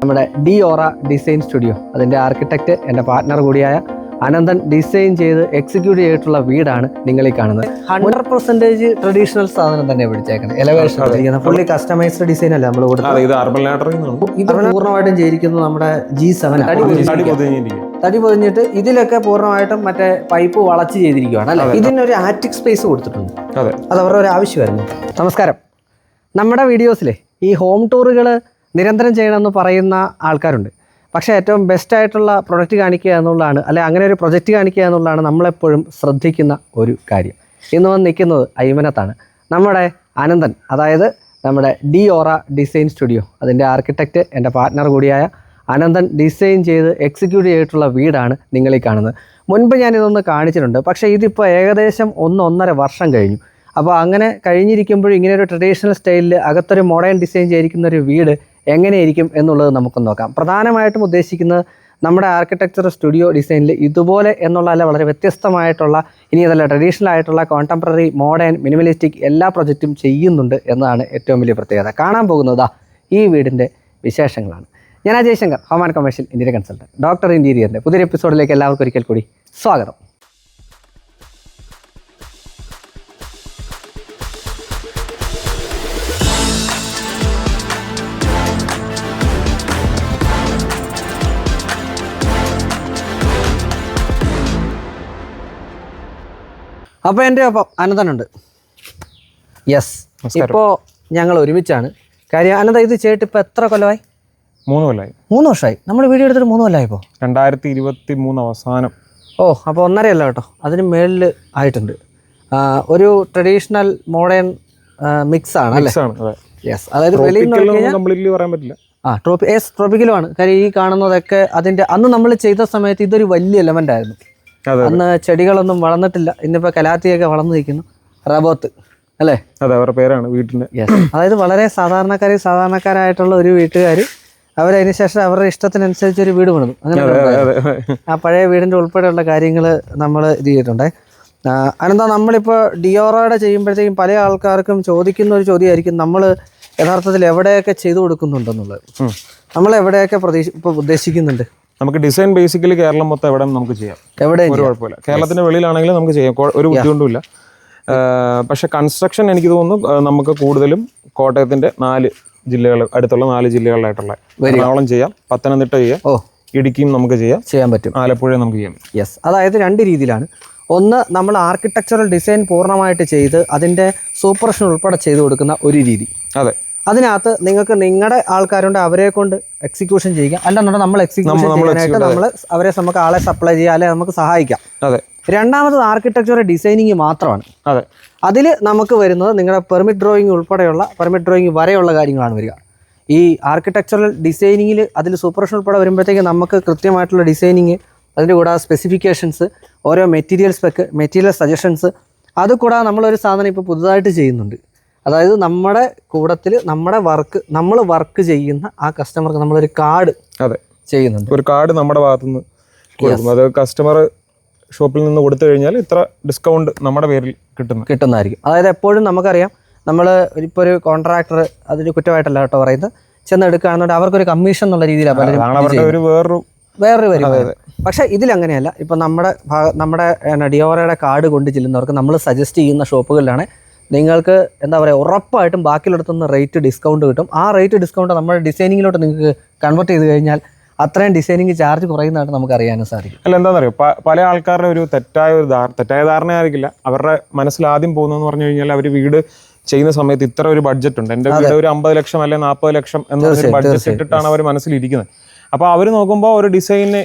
നമ്മുടെ Deora design studio അതിൻ്റെ architect എൻ്റെ പാർട്ട്ണർ കൂടിയായ അനന്തൻ ഡിസൈൻ ചെയ്ത് എക്സിക്യൂട്ട് ചെയ്തിട്ടുള്ള വീടാണ് നിങ്ങൾ ഈ കാണുന്നത്. 100% ട്രഡീഷണൽ സാധനം തന്നെ പിടിച്ചേക്കുന്നത്. എലവേഷൻ ഫുള്ളി കസ്റ്റമൈസ്ഡ് ഡിസൈൻ അല്ല നമ്മൾ കൊടുത്തത്. ഇത് പൂർണ്ണമായിട്ടും ചെയ്തിരിക്കുന്നത് നമ്മുടെ G7 തടി പൊതിഞ്ഞിട്ട് ഇതിലൊക്കെ പൂർണ്ണമായിട്ടും മറ്റേ പൈപ്പ് വളച്ച് ചെയ്തിരിക്കുകയാണ് അല്ലെ. ഇതിനൊരു ആറ്റിക് സ്പേസ് കൊടുത്തിട്ടുണ്ട്. അത് അവരുടെ ഒരു ആവശ്യമായിരുന്നു. നമസ്കാരം. നമ്മുടെ വീഡിയോസിലെ ഈ ഹോം ടൂറുകൾ നിരന്തരം ചെയ്യണമെന്ന് പറയുന്ന ആൾക്കാരുണ്ട്. പക്ഷേ ഏറ്റവും ബെസ്റ്റായിട്ടുള്ള പ്രൊഡക്റ്റ് കാണിക്കുക എന്നുള്ളതാണ്, അല്ലെ അങ്ങനെ ഒരു പ്രൊജക്റ്റ് കാണിക്കുക എന്നുള്ളതാണ് നമ്മളെപ്പോഴും ശ്രദ്ധിക്കുന്ന ഒരു കാര്യം. ഇന്ന് വന്ന് നിൽക്കുന്നത് അയ്മനത്താണ്. നമ്മുടെ അനന്തൻ, അതായത് നമ്മുടെ ഡിയോറ ഡിസൈൻ സ്റ്റുഡിയോ അതിൻ്റെ ആർക്കിടെക്റ്റ് എൻ്റെ പാർട്ട്ണർ കൂടിയായ അനന്തൻ ഡിസൈൻ ചെയ്ത് എക്സിക്യൂട്ട് ചെയ്തിട്ടുള്ള വീടാണ് നിങ്ങൾ ഈ കാണുന്നത്. മുൻപ് ഞാനിതൊന്ന് കാണിച്ചിട്ടുണ്ട്, പക്ഷേ ഇതിപ്പോൾ ഏകദേശം 1-1.5 വർഷം കഴിഞ്ഞു. അപ്പോൾ അങ്ങനെ കഴിഞ്ഞിരിക്കുമ്പോൾ ഇങ്ങനെ ഒരു ട്രഡീഷണൽ സ്റ്റൈലിൽ അകത്തൊരു മോഡേൺ ഡിസൈൻ ചെയ്തിരിക്കുന്ന ഒരു വീട് എങ്ങനെയായിരിക്കും എന്നുള്ളത് നമുക്ക് നോക്കാം. പ്രധാനമായിട്ടും ഉദ്ദേശിക്കുന്നത് നമ്മുടെ ആർക്കിടെക്ചർ സ്റ്റുഡിയോ ഡിസൈനിൽ ഇതുപോലെ എന്നുള്ളതല്ല, വളരെ വ്യത്യസ്തമായിട്ടുള്ള, ഇനി അതല്ല ട്രഡീഷണൽ ആയിട്ടുള്ള കോണ്ടംപററി മോഡേൺ മിനിമലിസ്റ്റിക് എല്ലാ പ്രൊജക്റ്റും ചെയ്യുന്നുണ്ട് എന്നതാണ് ഏറ്റവും വലിയ പ്രത്യേകത. കാണാൻ പോകുന്നത് ഈ വീടിൻ്റെ വിശേഷങ്ങളാണ്. ഞാൻ Ajay Shankar, home and commercial interior consultant, doctor ഇന്റീരിയറിൻ്റെ പുതിയൊരു എപ്പിസോഡിലേക്ക് എല്ലാവർക്കും ഒരിക്കൽ കൂടി സ്വാഗതം. അപ്പോൾ എൻ്റെ ഒപ്പം അനന്തനുണ്ട്. യെസ്, ഇപ്പോൾ ഞങ്ങൾ ഒരുമിച്ചാണ്. കാര്യം അനന്ത, ഇത് ചെയ്തിട്ട് ഇപ്പോൾ എത്ര കൊല്ലമായി? 3 കൊല്ലമായി. 3 വർഷമായി. നമ്മൾ വീഡിയോ എടുത്തിട്ട് 3 കൊല്ലമായി. ഇപ്പോൾ 2023 അവസാനം. ഓ, അപ്പോൾ 1.5 അല്ല കേട്ടോ, അതിന് മേളിൽ ആയിട്ടുണ്ട്. ഒരു ട്രഡീഷണൽ മോഡേൺ മിക്സ് ആണ് അല്ലേ? യെസ്, അതായത് പറയാൻ പറ്റില്ല. ട്രോപ്പിക്കലുമാണ്. കാര്യം ഈ കാണുന്നതൊക്കെ അതിൻ്റെ അന്ന് നമ്മൾ ചെയ്ത സമയത്ത് ഇതൊരു വലിയ എലമെൻ്റ് ആയിരുന്നു. അന്ന് ചെടികളൊന്നും വളർന്നിട്ടില്ല. ഇന്നിപ്പോൾ കലാത്തിയൊക്കെ വളർന്നു നിൽക്കുന്നു. റബോത്ത് അല്ലേ? അതെ, അവരുടെ പേരാണ് വീട്ടിൻ്റെ. അതായത് വളരെ സാധാരണക്കാരായിട്ടുള്ള ഒരു വീട്ടുകാർ അവരതിന് ശേഷം അവരുടെ ഇഷ്ടത്തിനനുസരിച്ച് ഒരു വീട് പണിതു. അങ്ങനെ ആ പഴയ വീടിൻ്റെ ഉൾപ്പെടെയുള്ള കാര്യങ്ങൾ നമ്മൾ ഇത് ചെയ്തിട്ടുണ്ട്. അനന്താ, നമ്മളിപ്പോൾ ഡിയോറയുടെ ചെയ്യുമ്പോഴത്തേക്കും പല ആൾക്കാർക്കും ചോദിക്കുന്ന ഒരു ചോദ്യമായിരിക്കും, നമ്മൾ യഥാർത്ഥത്തിൽ എവിടെയൊക്കെ ചെയ്തു കൊടുക്കുന്നുണ്ടെന്നുള്ളത്. നമ്മൾ എവിടെയൊക്കെ ഇപ്പോൾ ഉദ്ദേശിക്കുന്നുണ്ട്? നമുക്ക് ഡിസൈൻ ബേസിക്കലി കേരളം മൊത്തം എവിടെ നമുക്ക് ചെയ്യാം, ഒരു കുഴപ്പമില്ല. കേരളത്തിന്റെ വെളിയിലാണെങ്കിലും നമുക്ക് ചെയ്യാം, ഒരു ബുദ്ധിമുട്ടുമില്ല. പക്ഷെ കൺസ്ട്രക്ഷൻ എനിക്ക് തോന്നുന്നു നമുക്ക് കൂടുതലും കോട്ടയത്തിന്റെ 4 ജില്ലകൾ, അടുത്തുള്ള 4 ജില്ലകളിലായിട്ടുള്ള എറണാകുളം ചെയ്യാം, പത്തനംതിട്ട ചെയ്യാം, ഇടുക്കിയും നമുക്ക് ചെയ്യാൻ പറ്റും, ആലപ്പുഴയും നമുക്ക് ചെയ്യാം. യെസ്, അതായത് 2 രീതിയിലാണ്. ഒന്ന്, നമ്മൾ ആർക്കിടെക്ചറൽ ഡിസൈൻ പൂർണ്ണമായിട്ട് ചെയ്ത് അതിൻ്റെ സൂപ്പർഷൻ ഉൾപ്പെടെ ചെയ്ത് കൊടുക്കുന്ന ഒരു രീതി. അതെ, അതിനകത്ത് നിങ്ങൾക്ക് നിങ്ങളുടെ ആൾക്കാരുണ്ട്, അവരെ കൊണ്ട് എക്സിക്യൂഷൻ ചെയ്യുക. അല്ലെന്നുണ്ടെങ്കിൽ നമ്മൾ എക്സിക്യൂഷൻ ചെയ്യാനായിട്ട് നമുക്ക് ആളെ സപ്ലൈ ചെയ്യാം, അല്ലെങ്കിൽ നമുക്ക് സഹായിക്കാം. അതെ. രണ്ടാമത് ആർക്കിടെക്ചർ ഡിസൈനിങ് മാത്രമാണ്. അതെ. അതിൽ നമുക്ക് വരുന്നത് നിങ്ങളുടെ പെർമിറ്റ് ഡ്രോയിങ് വരെയുള്ള കാര്യങ്ങളാണ് വരിക. ഈ ആർക്കിടെക്ചറൽ ഡിസൈനിങ്ങിൽ അതിൽ സൂപ്പർഷൻ ഉൾപ്പെടെ വരുമ്പോഴത്തേക്ക് നമുക്ക് കൃത്യമായിട്ടുള്ള ഡിസൈനിങ്, അതിൻ്റെ കൂടെ സ്പെസിഫിക്കേഷൻസ്, ഓരോ മെറ്റീരിയൽ സ്പെക്ക്, മെറ്റീരിയൽ സജഷൻസ്, അത് കൂടാതെ നമ്മളൊരു സാധനം ഇപ്പോൾ പുതുതായിട്ട് ചെയ്യുന്നുണ്ട്. അതായത് നമ്മുടെ കൂടത്തിൽ നമ്മൾ വർക്ക് ചെയ്യുന്ന ആ കസ്റ്റമർക്ക് നമ്മളൊരു കാർഡ് ചെയ്യുന്നുണ്ട്. ഒരു കാർഡ് നമ്മുടെ ഭാഗത്തുനിന്ന് കൊടുക്കും. അത് കസ്റ്റമർ ഷോപ്പിൽ നിന്ന് കൊടുത്തു കഴിഞ്ഞാൽ ഇത്ര ഡിസ്കൗണ്ട് നമ്മുടെ പേരിൽ കിട്ടുന്നതായിരിക്കും. അതായത് എപ്പോഴും നമുക്കറിയാം, നമ്മൾ ഇപ്പോൾ ഒരു കോൺട്രാക്ടർ, അതൊരു കുറ്റമായിട്ടല്ല കേട്ടോ പറയുന്നത്, ചെന്നെടുക്കുകയാണെന്നുണ്ടെങ്കിൽ അവർക്കൊരു കമ്മീഷൻ എന്നുള്ള രീതിയിലാണ് വേറൊരു വരുന്നത്. പക്ഷേ ഇതിലങ്ങനെയല്ല. ഇപ്പം നമ്മുടെ ഡിയോറയുടെ കാർഡ് കൊണ്ട് ചെല്ലുന്നവർക്ക് നമ്മൾ സജസ്റ്റ് ചെയ്യുന്ന ഷോപ്പുകളിലാണ് നിങ്ങൾക്ക് എന്താ പറയുക, ഉറപ്പായിട്ടും ബാക്കിയുള്ളിടത്തുനിന്ന് റേറ്റ് ഡിസ്കൗണ്ട് കിട്ടും. ആ റേറ്റ് ഡിസ്കൗണ്ട് നമ്മുടെ ഡിസൈനിങ്ങിലോട്ട് നിങ്ങൾക്ക് കൺവേർട്ട് ചെയ്ത് കഴിഞ്ഞാൽ അത്രയും ഡിസൈനിങ് ചാർജ് കുറയുന്നതായിട്ട് നമുക്ക് അറിയാനും സാധിക്കും. അല്ല, എന്താണെന്ന് അറിയോ, പല ആൾക്കാരുടെ ഒരു തെറ്റായ ധാരണയായിരിക്കില്ല. അവരുടെ മനസ്സിൽ ആദ്യം പോകുന്നതെന്ന് പറഞ്ഞു കഴിഞ്ഞാൽ, അവർ വീട് ചെയ്യുന്ന സമയത്ത് ഇത്ര ഒരു ബഡ്ജറ്റ് ഉണ്ട്, എൻ്റെ വീട് ഒരു 50 ലക്ഷം അല്ലെങ്കിൽ 40 ലക്ഷം എന്നൊരു ബഡ്ജറ്റ് ഇട്ടിട്ടാണ് അവർ മനസ്സിലിരിക്കുന്നത്. അപ്പോൾ അവർ നോക്കുമ്പോൾ ഒരു ഡിസൈന്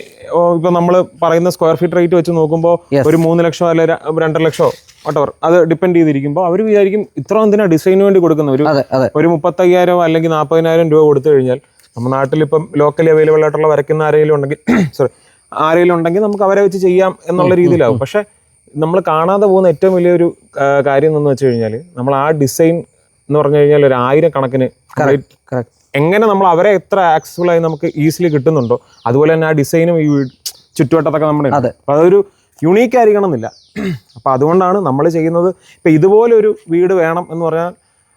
ഇപ്പോൾ നമ്മൾ പറയുന്ന സ്ക്വയർ ഫീറ്റ് റേറ്റ് വെച്ച് നോക്കുമ്പോൾ ഒരു 3 ലക്ഷമോ അല്ലെങ്കിൽ 2.5 ലക്ഷമോ വട്ടവർ, അത് ഡിപ്പെൻഡ് ചെയ്തിരിക്കുമ്പോൾ അവർ വിചാരിക്കും ഇത്ര എന്തിനാ ഡിസൈന് വേണ്ടി കൊടുക്കുന്ന ഒരു 35,000 അല്ലെങ്കിൽ 40,000 രൂപ കൊടുത്തു കഴിഞ്ഞാൽ നമ്മുടെ നാട്ടിലിപ്പം ലോക്കലി അവൈലബിൾ ആയിട്ടുള്ള വരയ്ക്കുന്ന ആരെങ്കിലും ഉണ്ടെങ്കിൽ നമുക്ക് അവരെ വെച്ച് ചെയ്യാം എന്നുള്ള രീതിയിലാവും. പക്ഷെ നമ്മൾ കാണാതെ പോകുന്ന ഏറ്റവും വലിയൊരു കാര്യം എന്ന് വെച്ച് കഴിഞ്ഞാൽ, നമ്മൾ ആ ഡിസൈൻ എന്ന് പറഞ്ഞു കഴിഞ്ഞാൽ ഒരു 1000 കണക്കിന് എങ്ങനെ നമ്മൾ അവരെ എത്ര ആക്സസിബിൾ ആയി നമുക്ക് ഈസിലി കിട്ടുന്നുണ്ടോ, അതുപോലെ തന്നെ ആ ഡിസൈനും ഈ ചുറ്റുവട്ടത്തൊക്കെ നമ്മുടെ അപ്പോൾ അതൊരു യുണീക്ക് ആയിരിക്കണം എന്നില്ല. അപ്പോൾ അതുകൊണ്ടാണ് നമ്മൾ ചെയ്യുന്നത്. ഇപ്പം ഇതുപോലെ ഒരു വീട് വേണം എന്ന് പറഞ്ഞാൽ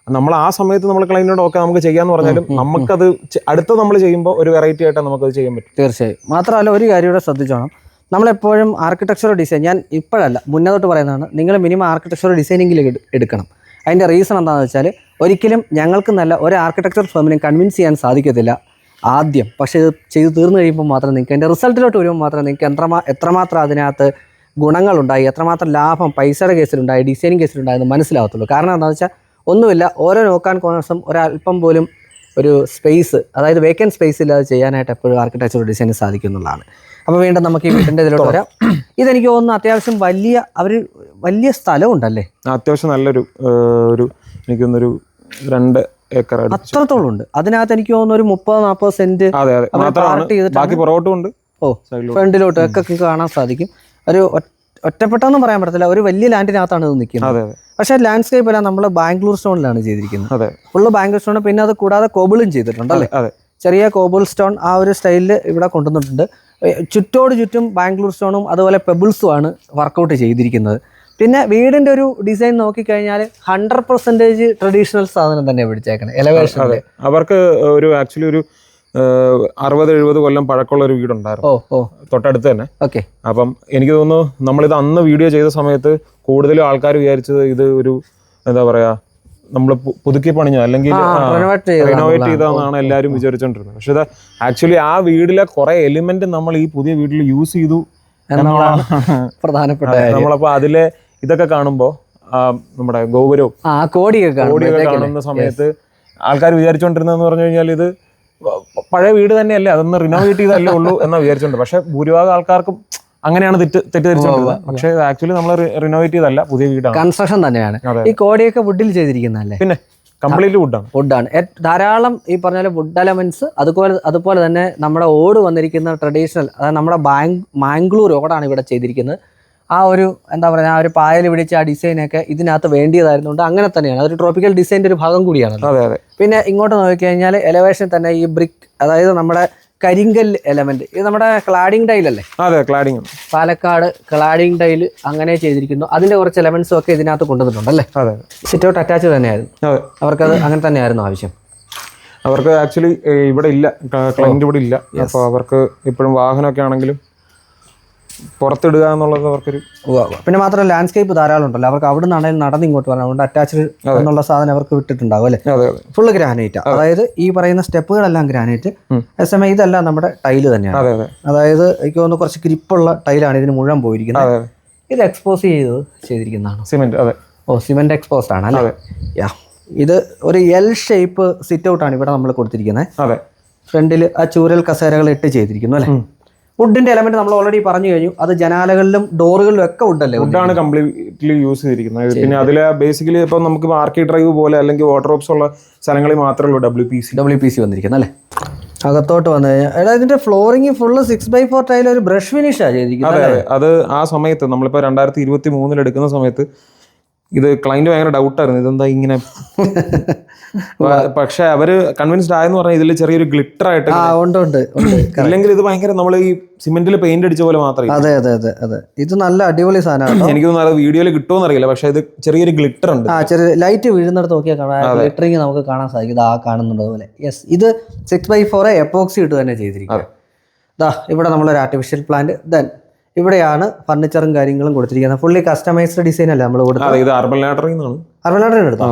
നമ്മൾ ആ സമയത്ത് നമ്മൾ ക്ലൈന്റിനോട് ഓക്കെ നമുക്ക് ചെയ്യാന്ന് പറഞ്ഞാലും നമുക്കത് അടുത്ത നമ്മൾ ചെയ്യുമ്പോൾ ഒരു വെറൈറ്റി ആയിട്ട് നമുക്കത് ചെയ്യാൻ പറ്റും. തീർച്ചയായും. മാത്രമല്ല ഒരു കാര്യം ഇവിടെ ശ്രദ്ധിച്ചോണം, നമ്മളെപ്പോഴും ആർക്കിടെക്ചറൽ ഡിസൈൻ, ഞാൻ ഇപ്പോഴല്ല മുന്നോട്ട് പറയുന്നതാണ്, നിങ്ങൾ മിനിമം ആർക്കിടെക്ചറൽ ഡിസൈനിങ്ങിൽ എടുക്കണം. അതിൻ്റെ റീസൺ എന്താണെന്ന് വെച്ചാൽ, ഒരിക്കലും ഞങ്ങൾക്ക് നല്ല ഒരു ആർക്കിടെക്ചർ ഫേമിനെ കൺവിൻസ് ചെയ്യാൻ സാധിക്കത്തില്ല ആദ്യം. പക്ഷേ ഇത് ചെയ്ത് തീർന്നു കഴിയുമ്പോൾ മാത്രം നിങ്ങൾക്ക് അതിൻ്റെ റിസൾട്ടിലോട്ട് വരുമ്പോൾ മാത്രം നിങ്ങൾക്ക് എത്രമാത്രം അതിനകത്ത് ഗുണങ്ങളുണ്ടായി, എത്രമാത്രം ലാഭം പൈസയുടെ കേസിലുണ്ടായി, ഡിസൈനിങ് കേസിലുണ്ടായെന്ന് മനസ്സിലാവത്തുള്ളൂ. കാരണം എന്താണെന്ന് വെച്ചാൽ ഒന്നുമില്ല, ഓരോ നോക്കാൻ കോൺസും ഒരല്പം പോലും ഒരു സ്പേസ്, അതായത് വേക്കൻറ്റ് സ്പേസ് ഇല്ലാതെ ചെയ്യാനായിട്ട് എപ്പോഴും ആർക്കിടെക്ചർ ഡിസൈന് സാധിക്കുന്നുള്ളതാണ്. അപ്പോൾ വീണ്ടും നമുക്ക് ഈ വീട്ടിൻ്റെ ഇതിലോട്ട് വരാം. ഇതെനിക്ക് തോന്നുന്നു അത്യാവശ്യം വലിയ സ്ഥലമുണ്ടല്ലേ? അത്യാവശ്യം നല്ലൊരു എനിക്കൊന്നൊരു 2 ഏക്കർ അത്രത്തോളം ഉണ്ട്. അതിനകത്ത് എനിക്ക് തോന്നുന്നു ഒരു 30-40 സെന്റ് ബാക്കി പുറകോട്ടും. ഫ്രണ്ടിലോട്ട് ഒക്കെ കാണാൻ സാധിക്കും. ഒരു ഒറ്റപ്പെട്ടെന്നും പറയാൻ പറ്റത്തില്ല, ഒരു വലിയ ലാൻഡിനകത്താണ് ഇത് നിൽക്കുന്നത്. പക്ഷേ ലാൻഡ്സ്കേപ്പ് എല്ലാം നമ്മൾ ബാംഗ്ലൂർ സ്റ്റോണിലാണ് ചെയ്തിരിക്കുന്നത്. Full Bangalore stone. പിന്നെ അത് കൂടാതെ കോബിളും ചെയ്തിട്ടുണ്ട് അല്ലേ? ചെറിയ കോബിൾ സ്റ്റോൺ ആ ഒരു സ്റ്റൈലിൽ ഇവിടെ കൊണ്ടുവന്നിട്ടുണ്ട്. ചുറ്റും ബാംഗ്ലൂർ സ്റ്റോണും അതുപോലെ പെബിൾസും ആണ് വർക്കൗട്ട് ചെയ്തിരിക്കുന്നത്. പിന്നെ വീടിന്റെ ഒരു ഡിസൈൻ നോക്കിക്കഴിഞ്ഞാൽ 100% ട്രഡീഷണൽ സാധനം തന്നെ പിടിച്ചേക്കണം. എലവേഷൻ അവർക്ക് ഒരു ആക്ച്വലി ഒരു 60-70 കൊല്ലം പഴക്കമുള്ള ഒരു വീടുണ്ടായിരുന്നു തൊട്ടടുത്ത് തന്നെ. ഓക്കെ. അപ്പം എനിക്ക് തോന്നുന്നു നമ്മളിത് അന്ന് വീഡിയോ ചെയ്ത സമയത്ത് കൂടുതലും ആൾക്കാർ വിചാരിച്ചത് ഇത് ഒരു എന്താ പറയാ നമ്മൾ പുതുക്കി പണിഞ്ഞോ അല്ലെങ്കിൽ റിനോവേറ്റ് ചെയ്തതെന്നാണ് എല്ലാവരും വിചാരിച്ചോണ്ടിരുന്നത്. പക്ഷെ ഇത് ആക്ച്വലി ആ വീടിലെ കുറെ എലിമെന്റ് നമ്മൾ ഈ പുതിയ വീട്ടിൽ യൂസ് ചെയ്തു എന്നുള്ളതാണ് പ്രധാനപ്പെട്ട. നമ്മളപ്പോ അതിലെ ഇതൊക്കെ കാണുമ്പോ നമ്മുടെ ഗോപുരവും കോടിയൊക്കെ കാണുന്ന സമയത്ത് ആൾക്കാർ വിചാരിച്ചോണ്ടിരുന്നതെന്ന് പറഞ്ഞു കഴിഞ്ഞാൽ ഇത് പഴയ വീട് തന്നെയല്ലേ, അതൊന്ന് റിനോവേറ്റ് ചെയ്തല്ലേ ഉള്ളൂ എന്നാ വിചാരിച്ചോണ്ട്. പക്ഷെ ഭൂരിഭാഗം ആൾക്കാർക്കും അങ്ങനെയാണ് തെറ്റിദ്ധരിച്ചോണ്ടിരുന്നത്. പക്ഷെ ആക്ച്വലി നമ്മൾ റിനോവേറ്റ് ചെയ്തല്ല, പുതിയ വീടാണ്, കൺസ്ട്രക്ഷൻ തന്നെയാണ്. ഈ കോടിയൊക്കെ വുഡിൽ ചെയ്തിരിക്കുന്നതല്ലേ? പിന്നെ കംപ്ലീറ്റ്ലി വുഡാണ്. ധാരാളം ഈ പറഞ്ഞ വുഡ് എലമെന്റ്സ്, അതുപോലെ തന്നെ നമ്മുടെ ഓട് വന്നിരിക്കുന്ന ട്രഡീഷണൽ, അതായത് നമ്മുടെ മാംഗ്ലൂർ ഓടാണ് ഇവിടെ ചെയ്തിരിക്കുന്നത്. ആ ഒരു എന്താ പറയുക, ആ ഒരു പായൽ പിടിച്ച ആ ഡിസൈനൊക്കെ ഇതിനകത്ത് വേണ്ടിയതായിരുന്നുണ്ട്. അങ്ങനെ തന്നെയാണ്, അതൊരു ട്രോപ്പിക്കൽ ഡിസൈൻ്റെ ഒരു ഭാഗം കൂടിയാണ്. പിന്നെ ഇങ്ങോട്ട് നോക്കിക്കഴിഞ്ഞാൽ എലവേഷൻ തന്നെ ഈ ബ്രിക്ക്, അതായത് നമ്മുടെ കരിങ്കല്ല് എലമെന്റ്, ഇത് നമ്മുടെ ക്ലാഡിംഗ് ടൈലല്ലേ? അതെ, ക്ലാഡിംഗ്. പാലക്കാട് ക്ലാഡിംഗ് ടൈല് അങ്ങനെ ചെയ്തിരിക്കുന്നു. അതിന്റെ കുറച്ച് എലമെന്റ്സും ഒക്കെ ഇതിനകത്ത് കൊണ്ടുവന്നിട്ടുണ്ടല്ലേ? അതെ. സിറ്റ് ഔട്ട് അറ്റാച്ച് തന്നെയായിരുന്നു അവർക്കത്, അങ്ങനെ തന്നെയായിരുന്നു ആവശ്യം. അവർക്ക് ആക്ച്വലി ഇവിടെ ഇല്ല, ക്ലൈന്റ് ഇവിടെ ഇല്ല. അപ്പോൾ അവർക്ക് ഇപ്പോഴും വാഹനമൊക്കെ ആണെങ്കിലും പുറത്തിടുക എന്നുള്ളത് അവർക്കൊരു. പിന്നെ മാത്രമല്ല ലാൻഡ്സ്കേപ്പ് ധാരാളം ഉണ്ടല്ലോ, അവർക്ക് അവിടെ നിന്നാണെങ്കിലും നടന്ന് ഇങ്ങോട്ട് വരണം. അതുകൊണ്ട് അറ്റാച്ച്ഡ് എന്നുള്ള സാധനം അവർക്ക് വിട്ടിട്ടുണ്ടാവും അല്ലേ? ഫുള്ള് ഗ്രാനൈറ്റ്, അതായത് ഈ പറയുന്ന സ്റ്റെപ്പുകളെല്ലാം ഗ്രാനൈറ്റ്. അതേസമയം ഇതെല്ലാം നമ്മുടെ ടൈല് തന്നെയാണ്. അതായത് എനിക്ക് തോന്നുന്നു കുറച്ച് ഗ്രിപ്പുള്ള ടൈലാണ് ഇതിന് മുഴുവൻ പോയിരിക്കുന്നത്. ഇത് എക്സ്പോസ് ചെയ്തിരിക്കുന്നതാണ്. സിമെന്റ്. സിമെന്റ് എക്സ്പോസ്ഡ് ആണ് അല്ലേ? ഇത് ഒരു എൽ ഷേപ്പ് സിറ്റ് ഔട്ടാണ് ഇവിടെ നമ്മൾ കൊടുത്തിരിക്കുന്നത്. ഫ്രണ്ടിൽ ആ ചൂരൽ കസേരകൾ ഇട്ട് ചെയ്തിരിക്കുന്നു അല്ലേ? വുഡിന്റെ എലമെന്റ് നമ്മൾ ഓൾറെഡി പറഞ്ഞു കഴിഞ്ഞു. അത് ജനാലകളിലും ഡോറുകളിലും ഒക്കെ വുഡല്ലേ? വുഡാണ് കംപ്ലീറ്റ്ലി യൂസ് ചെയ്തിരിക്കുന്നത്. പിന്നെ അതിൽ ബേസിക്കലി ഇപ്പൊ നമുക്ക് ആർക്കി ഡ്രൈവ് പോലെ അല്ലെങ്കിൽ വാർഡ്രോബ്സ് ഉള്ള സ്ഥലങ്ങളിൽ മാത്രമേ ഉള്ളൂ WPC വന്നിരിക്കുന്നത് അല്ലേ? അകത്തോട്ട് വന്നു കഴിഞ്ഞാൽ ഇതിന്റെ ഫ്ലോറിംഗ് ഫുള്ള് 6x4 ടൈൽ ഒരു ബ്രഷ് ഫിനിഷാണ് ചെയ്തിരിക്കുന്നത്. അതെ, അത് ആ സമയത്ത് നമ്മളിപ്പോ 2023 എടുക്കുന്ന സമയത്ത് ഇത് ക്ലൈന്റ് ഭയങ്കര ഡൗട്ടായിരുന്നു, ഇതെന്താ ഇങ്ങനെ. പക്ഷെ അവര് കൺവിൻസ്ഡ് ആയെന്ന് പറഞ്ഞാൽ ഇതിൽ ചെറിയൊരു ഗ്ലിറ്റർ ആയിട്ട് അല്ലെങ്കിൽ ഇത് ഭയങ്കര നമ്മൾ ഈ സിമെന്റിൽ പെയിന്റ് അടിച്ച പോലെ മാത്രമേ. അതെ, ഇത് നല്ല അടിപൊളി സാധനമാണ്. എനിക്ക് തോന്നുന്നു വീഡിയോയിൽ കിട്ടുമെന്ന് അറിയില്ല, പക്ഷെ ഇത് ചെറിയൊരു ഗ്ലിറ്റർ ഉണ്ട്. ചെറിയ ലൈറ്റ് വീഴുന്നിടത്ത് നോക്കിയാൽ കാണാം, ഗ്ലിറ്ററിങ് നമുക്ക് കാണാൻ സാധിക്കും. ആ കാണുന്നുണ്ട് അതുപോലെ. യെസ്, ഇത് 6x4 എപ്പോക്സി ഇട്ട് തന്നെ ചെയ്തിരിക്കുന്നത്. ഇവിടെ നമ്മളൊരു ആർട്ടിഫിഷ്യൽ പ്ലാന്റ്. ദെൻ ഇവിടെയാണ് ഫർണിച്ചറും കാര്യങ്ങളും കൊടുത്തിരിക്കുന്നത്. ഫുള്ളി കസ്റ്റമൈസ്ഡ് ഡിസൈൻ അല്ലേ നമ്മൾ കൊടുത്തത്? അർബൻ ലാഡറിംഗ് എടുത്തോ?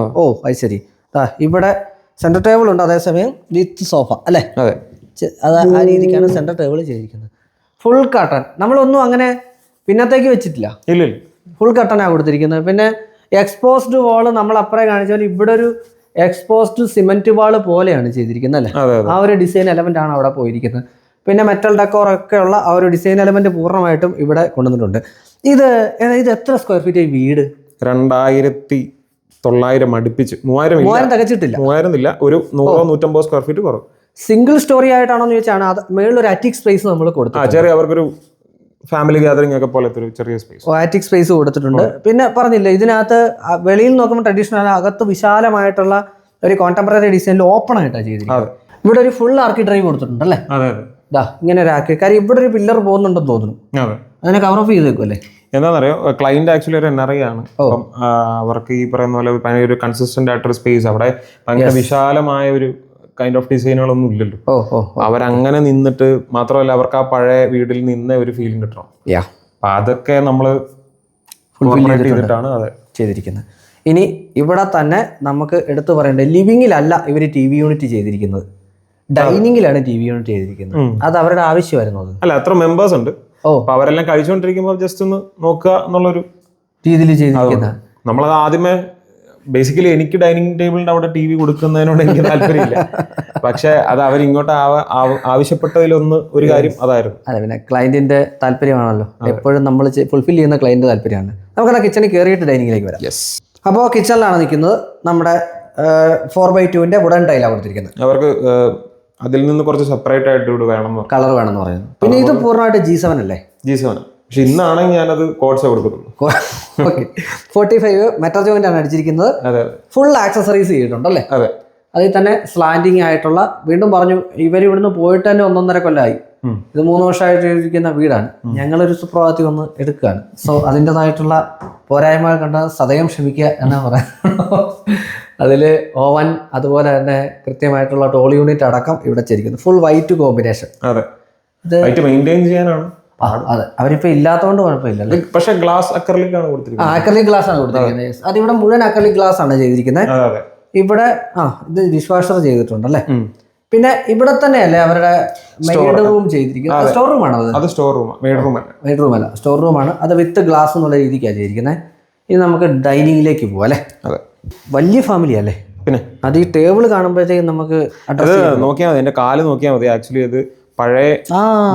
അത് ശരി. ഇവിടെ സെന്റർ ടേബിൾ ഉണ്ട്, അതേസമയം വിത്ത് സോഫ അല്ലേ? അത് ആ രീതിക്കാണ് സെന്റർ ടേബിൾ ചെയ്തിരിക്കുന്നത്. ഫുൾ കട്ടൺ, നമ്മളൊന്നും അങ്ങനെ പിന്നത്തേക്ക് വെച്ചിട്ടില്ല. ഫുൾ കട്ടനാണ് കൊടുത്തിരിക്കുന്നത്. പിന്നെ എക്സ്പോസ്ഡ് വാള് നമ്മൾ അപ്പുറം കാണിച്ചാൽ ഇവിടെ ഒരു എക്സ്പോസ്ഡ് സിമെന്റ് വാള് പോലെയാണ് ചെയ്തിരിക്കുന്നത് അല്ലേ? ആ ഒരു ഡിസൈൻ എലമെന്റ് ആണ് അവിടെ പോയിരിക്കുന്നത്. പിന്നെ മെറ്റൽ ഡെക്കോർ ഒക്കെ ഉള്ള ആ ഒരു ഡിസൈൻ എലമെന്റ് പൂർണ്ണമായിട്ടും ഇവിടെ കൊണ്ടുവന്നിട്ടുണ്ട്. ഇത് എത്ര സ്ക്വയർ ഫീറ്റ് വീട്? 2900 അടുപ്പിച്ച്. 3000 തികച്ചിട്ടില്ല. 3000 ഇല്ല, ഒരു 100-150 സ്ക്വയർ ഫീറ്റ് കുറവ്. സിംഗിൾ സ്റ്റോറി ആയിട്ടാണോന്ന് ചോദിച്ചാണ്. അത് മേളിൽ ഒരു അറ്റിക് സ്പേസ് നമ്മൾ കൊടുത്തു. ചെറിയ അവർക്കൊരു ഫാമിലി ഗാദറിംഗ് ഒക്കെ പോലത്തെ ഒരു ചെറിയ സ്പേസ്, ആറ്റിക് സ്പേസ് കൊടുത്തിട്ടുണ്ട്. പിന്നെ പറഞ്ഞില്ലേ, ഇതിനകത്ത് വെളിയിൽ നോക്കുമ്പോൾ ട്രഡീഷണൽ, അകത്ത് വിശാലമായിട്ടുള്ള ഒരു കോണ്ടംപററി ഡിസൈനിൽ ഓപ്പൺ ആയിട്ടാണ് ചെയ്തിരിക്കുന്നത്. ഇവിടെ ഒരു ഫുൾ ആർക്കി ഡ്രൈവ് കൊടുത്തിട്ടുണ്ട് അല്ലേ? ഇങ്ങനെ ഒരു ആക്കി. കാര്യം ഇവിടെ ഒരു പില്ലർ പോകുന്നുണ്ടെന്ന് തോന്നുന്നു. അതിനെ കവർ ഓഫ് ചെയ്ത് വെക്കും അല്ലേ? എന്താണെന്നറിയോ, ക്ലൈന്റ് ആക്ച്വലി ഒരു NRI ആണ്. അപ്പം അവർക്ക് ഈ പറയുന്ന പോലെ ഭയങ്കര ഒരു കൺസിസ്റ്റന്റ് ആയിട്ടൊരു സ്പേസ്, അവിടെ ഭയങ്കര വിശാലമായ ഒരു കൈൻഡ് ഓഫ് ഡിസൈനുകളൊന്നും ഇല്ലല്ലോ. അവരങ്ങനെ നിന്നിട്ട് മാത്രമല്ല, അവർക്ക് ആ പഴയ വീട്ടിൽ നിന്ന് ഒരു ഫീലിംഗ് കിട്ടണം. അപ്പൊ അതൊക്കെ നമ്മള് ചെയ്തിട്ടാണ് ചെയ്തിരിക്കുന്നത്. ഇനി ഇവിടെ തന്നെ നമുക്ക് എടുത്തു പറയേണ്ടത്, ലിവിങ്ങിലല്ല ഇവർ TV യൂണിറ്റ് ചെയ്തിരിക്കുന്നത്, ഡൈനിങ്ങിലാണ് TV യൂണിറ്റ് ചെയ്തിരിക്കുന്നത്. അത് അവരുടെ ആവശ്യമായിരുന്നു. അല്ല, അത്ര മെമ്പേഴ്സ് ഉണ്ട്. അപ്പൊ അവരെല്ലാം കഴിച്ചുകൊണ്ടിരിക്കുമ്പോൾ ജസ്റ്റ് ഒന്ന് നോക്കുക എന്നുള്ളൊരു രീതിയിൽ ചെയ്തിരിക്കുന്ന. നമ്മളത് ആദ്യമേ ബേസിക്കലി എനിക്ക് ഡൈനിങ് ടേബിളിന്റെ അവിടെ TV കൊടുക്കുന്നതിനോട് എനിക്ക് താല്പര്യമില്ല. പക്ഷെ അത് അവരിങ്ങോട്ട് ആവശ്യപ്പെട്ടതിലൊന്ന് ഒരു കാര്യം അതായിരുന്നു. അതെ, പിന്നെ ക്ലയന്റിന്റെ താല്പര്യമാണല്ലോ എപ്പോഴും നമ്മൾ ഫുൾഫിൽ ചെയ്യുന്ന ക്ലയന്റ് താല്പര്യമാണ്. നമുക്കെന്നാ കിച്ചണിൽ കയറിയിട്ട് ഡൈനിങ്ങിലേക്ക് വരാം. അപ്പോൾ കിച്ചണിലാണ് നിൽക്കുന്നത്. നമ്മുടെ 4x2 വുഡൻ ടൈലാണ് കൊടുത്തിരിക്കുന്നത്. അവർക്ക് അതിൽ നിന്ന് കുറച്ച് സെപ്പറേറ്റ് ആയിട്ട് ഇവിടെ വേണം, കളർ വേണമെന്ന് പറയുന്നത്. പിന്നെ ഇത് പൂർണ്ണമായിട്ട് G7 അല്ലേ? G7. പക്ഷെ ഇന്നാണെങ്കിൽ ഞാനത് കോഡ്സേ കൊടുക്കുന്നുള്ളൂ. 45 മെറ്റർ ജോയിന്റ് ആണ് അടിച്ചിരിക്കുന്നത്. Full accessories ചെയ്തിട്ടുണ്ടല്ലേ? അതെ. അതിൽ തന്നെ സ്ലാൻഡിങ് ആയിട്ടുള്ള, വീണ്ടും പറഞ്ഞു ഇവർ ഇവിടുന്ന് പോയിട്ട് തന്നെ 1.5 കൊല്ലമായി. ഇത് 3 വർഷമായിട്ട് ഇരിക്കുന്ന വീടാണ്. ഞങ്ങളൊരു സുപ്രഭാതത്തിൽ വന്ന് എടുക്കുകയാണ്. സോ അതിൻ്റെതായിട്ടുള്ള പോരായ്മകൾ കണ്ട സദയം ക്ഷമിക്കുക എന്നാ പറയാം. അതിൽ ഓവൻ, അതുപോലെ തന്നെ കൃത്യമായിട്ടുള്ള ടോൾ യൂണിറ്റ് അടക്കം ഇവിടെ ചെയ്തിരിക്കുന്നു. Full white combination. അതെ, മെയിൻറ്റെയിൻ ചെയ്യാനാണ്. അതെ, അവരിപ്പോ ഇല്ലാത്തതുകൊണ്ട് കുഴപ്പമില്ല. പക്ഷേ ഗ്ലാസ് അക്രലിക് ആണ് കൊടുത്തിരിക്കുന്നത്. അക്രലിക് ഗ്ലാസ് ആണ് കൊടുത്തിരിക്കുന്നത്. അതിവിടെ മുഴുവൻ അക്രലിക് ഗ്ലാസ് ആണ് ചെയ്തിരിക്കുന്നത്. ഇവിടെ ഇത് ഡിഷ് വാഷർ ചെയ്തിട്ടുണ്ടല്ലേ? പിന്നെ ഇവിടെ തന്നെയല്ലേ അവരുടെ മെയ്ഡ് റൂം ചെയ്തിരിക്കുന്നത്? സ്റ്റോർ റൂം ആണോ അത്? സ്റ്റോർ റൂം, മെയ്ഡ് റൂം അല്ല, സ്റ്റോർ റൂമാണ്. അത് വിത്ത് ഗ്ലാസ് എന്നുള്ള രീതിക്കാണ് ചെയ്തിരിക്കുന്നത്. ഇത് നമുക്ക് ഡൈനിങ്ങിലേക്ക് പോവാം അല്ലേ? വലിയ ഫാമിലി അല്ലേ? പിന്നെ അത് ഈ ടേബിൾ കാണുമ്പോഴത്തേക്കും നമുക്ക് നോക്കിയാൽ മതി, എന്റെ കാല് നോക്കിയാൽ മതി. ആക്ച്വലി അത് പഴയ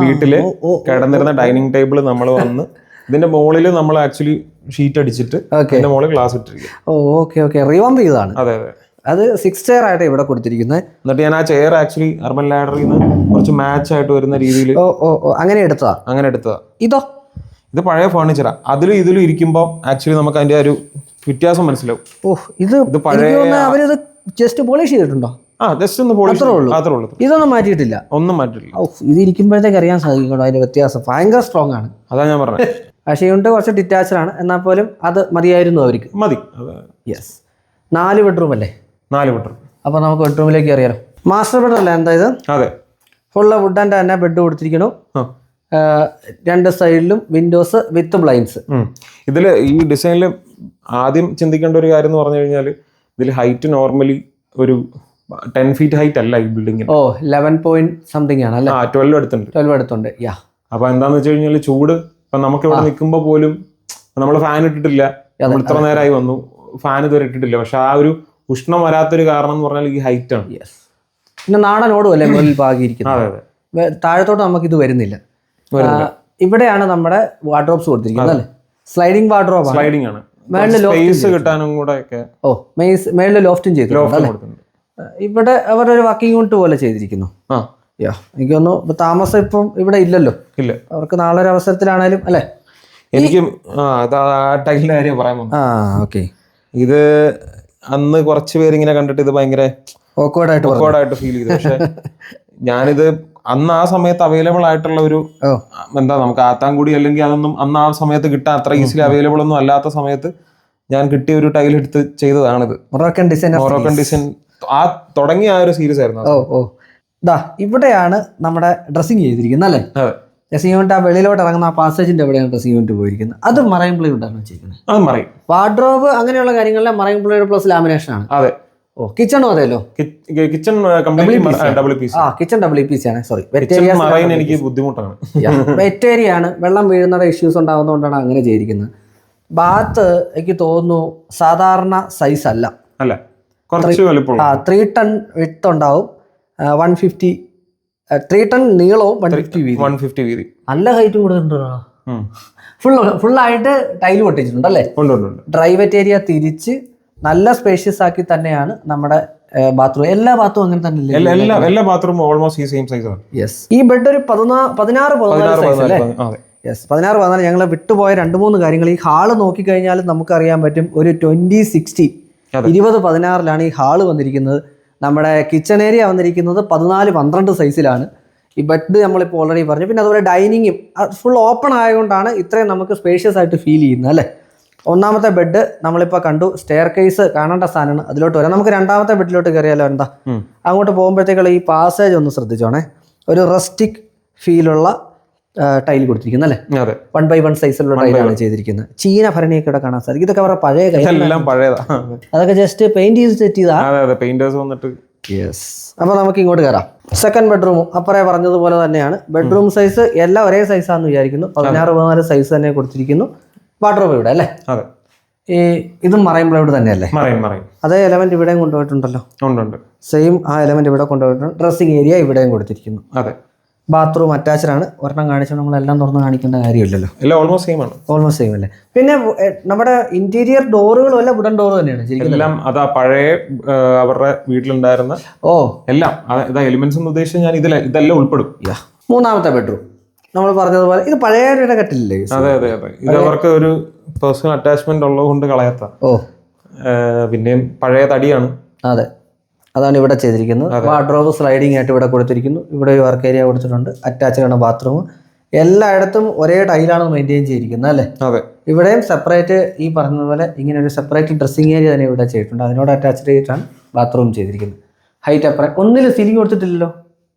വീട്ടില് കിടന്നിരുന്ന ഡൈനിങ് ടേബിൾ നമ്മൾ വന്ന് ഇതിന്റെ മുകളിൽ നമ്മൾ ആക്ച്വലി ഷീറ്റ് അടിച്ചിട്ട് ഇതിന്റെ മുകളിൽ ഗ്ലാസ് ഇട്ടിരിക്കും. ഓക്കെ റിവാമ്പ് ചെയ്തതാണ്. അതെ അതെ. അത് 6 ചെയർ ആയിട്ട് ഇവിടെ കൊടുത്തിരിക്കുന്നത്. എന്നിട്ട് ഞാൻ ആ ചെയർ ആക്ച്വലി അർബൻ ലാഡറിൽ നിന്ന് കുറച്ച് മാച്ച് ആയിട്ട് വരുന്ന രീതിയിൽ അങ്ങനെ എടുത്തതാ. ഇത് പഴയ ഫർണിച്ചറാ. അതിലും ഇതിലും ഇരിക്കുമ്പോൾ ആക്ച്വലി നമുക്ക് അതിന്റെ ഒരു വ്യത്യാസം മനസ്സിലാവും. ഇത് പഴയ അവരിത് ജസ്റ്റ് പോളിഷ് ചെയ്തിട്ടുണ്ടോ? ജസ്റ്റ് ഒന്ന് പോളിഷ് അത്രേ ഉള്ളൂ. ഇതൊന്നും മാറ്റിയിട്ടില്ല. ഒന്നും മാറ്റിയില്ല. ഇത് ഇരിക്കുമ്പോഴത്തേക്ക് അറിയാൻ സാധിക്കും അതിന്റെ വ്യത്യാസം. ഭയങ്കര സ്ട്രോങ് ആണ്. അതാ ഞാൻ പറഞ്ഞത്. പക്ഷേ യൂണിറ്റ് കുറച്ച് ഡിറ്റാച്ച്ഡ് ആണ്. എന്നാൽ പോലും അത് മതിയായിരുന്നു അവർക്ക്. മതി. 4 ബെഡ്റൂം അല്ലേ? 4 ബെഡ്റൂം. അപ്പൊ നമുക്ക് ബെഡ്റൂമിലേക്ക് അറിയാലോ. മാസ്റ്റർ ബെഡ് അല്ലേ എന്താ ഇത്? അതെ. ഫുള്ള് വുഡൻ്റെ തന്നെ ബെഡ് കൊടുത്തിരിക്കണു. 2 സൈഡിലും വിൻഡോസ് വിത്ത് ബ്ലൈൻഡ്സ്. ഇതില് ഈ ഡിസൈനിൽ ആദ്യം ചിന്തിക്കേണ്ട ഒരു കാര്യം എന്ന് പറഞ്ഞു കഴിഞ്ഞാൽ, ഇതിൽ ഹൈറ്റ് നോർമലി ഒരു 10 ഫീറ്റ് ഹൈറ്റ് അല്ല ഈ ബിൽഡിംഗ്. 11 പോയിന്റ് സംതിങ് ആണ് അല്ലേ? 12 അടുത്തുണ്ട്. അപ്പൊ എന്താന്ന് വെച്ച് കഴിഞ്ഞാൽ ചൂട് ഇപ്പൊ നമുക്ക് ഇവിടെ നിൽക്കുമ്പോ പോലും നമ്മൾ ഫാൻ ഇട്ടിട്ടില്ല. നമ്മൾ ഇത്ര നേരമായി വന്നു, ഫാൻ ഇതുവരെ ഇട്ടിട്ടില്ല. പക്ഷെ ആ ഒരു ഉഷ്ണം വരാത്തൊരു കാരണം എന്ന് പറഞ്ഞാൽ ഈ ഹൈറ്റ് ആണ്. പിന്നെ നാടനോടും അല്ലേ മുകളിൽ പാകിയിരിക്കുന്നത്. താഴത്തോട്ട് നമുക്ക് ഇത് വരുന്നില്ല. ഇവിടെയാണ് നമ്മുടെ വാർഡ്രോബ്സ് കൊടുത്തിരിക്കുന്നത് അല്ലേ? Sliding wardrobe. സ്ലൈഡിംഗ് ആണ്. സ്പേസ് കിട്ടാനും കൂടെ ഒക്കെ. മേളിൽ ലോഫ്റ്റും ചെയ്തിട്ടുണ്ട്. ഇവിടെ അവരൊരു വർക്കിംഗ് യൂണിറ്റ് പോലെ ചെയ്തിരിക്കുന്നു. എനിക്ക് തോന്നുന്നു താമസം ഇപ്പം ഇവിടെ ഇല്ലല്ലോ. ഇല്ല. അവർക്ക് നാളെ ഒരു അവസരത്തിലാണേലും അല്ലേ? എനിക്കും ടൈലിന്റെ കാര്യം പറയാൻ ഓക്കെ. ഇത് അന്ന് കുറച്ച് പേരിങ്ങനെ കണ്ടിട്ട് ഇത് ഭയങ്കര ഓക്വേർഡായിട്ട് ഫീൽ ചെയ്തു. പക്ഷെ ഞാനിത് അന്ന് ആ സമയത്ത് അവൈലബിൾ ആയിട്ടുള്ള ഒരു എന്താ, നമുക്ക് ആത്താൻകൂടി അല്ലെങ്കിൽ അതൊന്നും അന്ന് ആ സമയത്ത് കിട്ടാൻ അത്ര ഈസിലി അവൈലബിൾ ഒന്നും അല്ലാത്ത സമയത്ത് ഞാൻ കിട്ടിയ ഒരു ടൈൽ എടുത്ത് ചെയ്തതാണിത്. മൊറോക്കൻ ഡിസൈൻ ആ തുടങ്ങിയ ആ ഒരു സീരീസ് ആയിരുന്നു. ഇവിടെയാണ് നമ്മുടെ ഡ്രസ്സിങ് ചെയ്തിരിക്കുന്നത് അല്ലേ? ഡ്രസ്സിംഗ് യൂണിറ്റ് ആ വെളിയിലോട്ട് ഇറങ്ങുന്ന ആ പാസേജിന്റെ എവിടെയാണ് ഡ്രസ്സിംഗ് യൂണിറ്റ് പോയിരിക്കുന്നത്. അത് മറൈൻ പ്ലൈവുഡ് ആണ് വെച്ചിരിക്കുന്നത്. അത് മറൈൻ. വാർഡ്രോബ് അങ്ങനെയുള്ള കാര്യങ്ങളിലെ മറൈൻ പ്ലൈവുഡ് പ്ലസ് ലാമിനേഷൻ ആണ്. അതെ. കിച്ചണും അതെല്ലോ? കിച്ചൺ കിച്ചൺ WPC ആണ്. സോറി, എനിക്ക് ബുദ്ധിമുട്ടാണ്. വെറ്റേരിയ ആണ്. വെള്ളം വീഴുന്ന ഇഷ്യൂസ് ഉണ്ടാകുന്നതുകൊണ്ടാണ് അങ്ങനെ ചെയ്തിരിക്കുന്നത്. ബാത്ത് എനിക്ക് തോന്നുന്നു സാധാരണ സൈസ് അല്ല. 3 ടൺ വിഡ്ത്ത് ഉണ്ടാവും, 150 3 ടൺ നീളവും 150 വീതി. നല്ല ഹൈറ്റും കൊടുത്തിട്ടുണ്ടോ? ഫുള്ളായിട്ട് ടൈല് പൊട്ടിച്ചിട്ടുണ്ടല്ലേ? ഡ്രൈ വെറ്റ് ഏരിയ തിരിച്ച് നല്ല സ്പേഷ്യസ് ആക്കി തന്നെയാണ് നമ്മുടെ ബാത്റൂം. എല്ലാ ബാത്റൂം അങ്ങനെ തന്നെ. എല്ലാ ബാത്റൂം ഓൾമോസ്റ്റ് ഈ സെയിം സൈസ് ആണ്. ഈ ബെഡ് ഒരു 16 സൈസ് അല്ലേ? 16 ഞങ്ങൾ വിട്ടുപോയ 2-3 കാര്യങ്ങൾ. ഈ ഹാള് നോക്കിക്കഴിഞ്ഞാൽ നമുക്കറിയാൻ പറ്റും. ഒരു 20/60 20/16 ഈ ഹാള് വന്നിരിക്കുന്നത്. നമ്മുടെ കിച്ചൺ ഏരിയ വന്നിരിക്കുന്നത് 14-12 സൈസിലാണ്. ഈ ബെഡ് നമ്മളിപ്പോൾ ഓൾറെഡി പറഞ്ഞു. പിന്നെ അതുപോലെ ഡൈനിങ്ങും ഫുൾ ഓപ്പൺ ആയതുകൊണ്ടാണ് ഇത്രയും നമുക്ക് സ്പേഷ്യസ് ആയിട്ട് ഫീൽ ചെയ്യുന്നത് അല്ലേ. ഒന്നാമത്തെ ബെഡ് നമ്മളിപ്പോൾ കണ്ടു, സ്റ്റെയർ കേസ് കാണേണ്ട സാധനമാണ്, അതിലോട്ട് വരാം. നമുക്ക് രണ്ടാമത്തെ ബെഡിലോട്ട് കയറിയാലോ? എന്താ അങ്ങോട്ട് പോകുമ്പോഴത്തേക്കുള്ള ഈ പാസേജ് ഒന്ന് ശ്രദ്ധിച്ചോണേ. ഒരു റസ്റ്റിക് ഫീലുള്ള ടൈൽ കൊടുത്തിരിക്കുന്നത് അല്ലേ. 1x1 സൈസിലുള്ള ടൈലാണ് ചെയ്തിരിക്കുന്നത്. ചീന ഭരണിയൊക്കെ ഇവിടെ കാണാൻ സാധിക്കും. ഇതൊക്കെ അവരുടെ പഴയ അതൊക്കെ ജസ്റ്റ് പെയിന്റ് ചെയ്ത് സെറ്റ് ചെയ്താ. യെസ്. അപ്പോൾ നമുക്ക് ഇങ്ങോട്ട് കയറാം. സെക്കൻഡ് ബെഡ്റൂമും അപ്പറേ പറഞ്ഞതുപോലെ തന്നെയാണ്. ബെഡ്റൂം സൈസ് എല്ലാം ഒരേ സൈസാണെന്ന് വിചാരിക്കുന്നു. 16-14 സൈസ് തന്നെ കൊടുത്തിരിക്കുന്നു. വാർഡ്രോബ് ഇവിടെ അല്ലേ. ഈ ഇതും മറൈൻ പ്ലൈവുഡ് തന്നെയല്ലേ. അതേ എലമെന്റ് ഇവിടെയും കൊണ്ടുപോയിട്ടുണ്ടല്ലോ. സെയിം ആ എലമെന്റ് ഇവിടെ കൊണ്ടുപോയിട്ടുണ്ട്. ഡ്രസ്സിംഗ് ഏരിയ ഇവിടെയും കൊടുത്തിരിക്കുന്നു. ബാത്റൂം അറ്റാച്ച്ഡ് ആണ്. ഒരെണ്ണം കാണിച്ചാൽ നമ്മളെല്ലാം തുറന്ന് കാണിക്കേണ്ട കാര്യമില്ലല്ലോ. ഓൾമോസ്റ്റ് സെയിം അല്ലേ. പിന്നെ നമ്മുടെ ഇന്റീരിയർ ഡോറുകളും എല്ലാം വുഡൻ ഡോർ തന്നെയാണ്. അതാ പഴയ അവരുടെ വീട്ടിലുണ്ടായിരുന്ന എല്ലാം എലിമെന്റ്സ് എന്ന് ഉദ്ദേശിച്ച് ഞാൻ ഇതെല്ലാം ഉൾപ്പെടും. മൂന്നാമത്തെ ബെഡ്റൂം നമ്മൾ പറഞ്ഞതുപോലെ ഇത് പഴയ കട്ടിലല്ലേ. അതെ ഇത് അവർക്ക് ഒരു പേഴ്സണൽ അറ്റാച്ച്മെന്റ് ഉള്ളത് കൊണ്ട് കളയാത്ത. പിന്നെയും പഴയ തടിയാണ്. അതെ, അതാണ് ഇവിടെ ചെയ്തിരിക്കുന്നത്. വാർഡ്രോബ് സ്ലൈഡിംഗ് ആയിട്ട് ഇവിടെ കൊടുത്തിരിക്കുന്നു. ഇവിടെ ഒരു വർക്ക് ഏരിയ കൊടുത്തിട്ടുണ്ട്. അറ്റാച്ച്ഡ് ആണ് ബാത്റൂം. എല്ലായിടത്തും ഒരേ ടൈലാണ് മെയിൻറ്റെയിൻ ചെയ്തിരിക്കുന്നത് അല്ലേ. ഇവിടെയും സെപ്പറേറ്റ് ഈ പറഞ്ഞതുപോലെ ഇങ്ങനെ ഒരു സെപ്പറേറ്റ് ഡ്രസ്സിംഗ് ഏരിയ തന്നെ ഇവിടെ ചെയ്തിട്ടുണ്ട്. അതിനോട് അറ്റാച്ച്ഡ് ചെയ്തിട്ടാണ് ബാത്റൂം ചെയ്തിരിക്കുന്നത്. ഹൈറ്റ് അപ്പറേ ഒന്നിലും സീലിംഗ് കൊടുത്തിട്ടില്ലല്ലോ,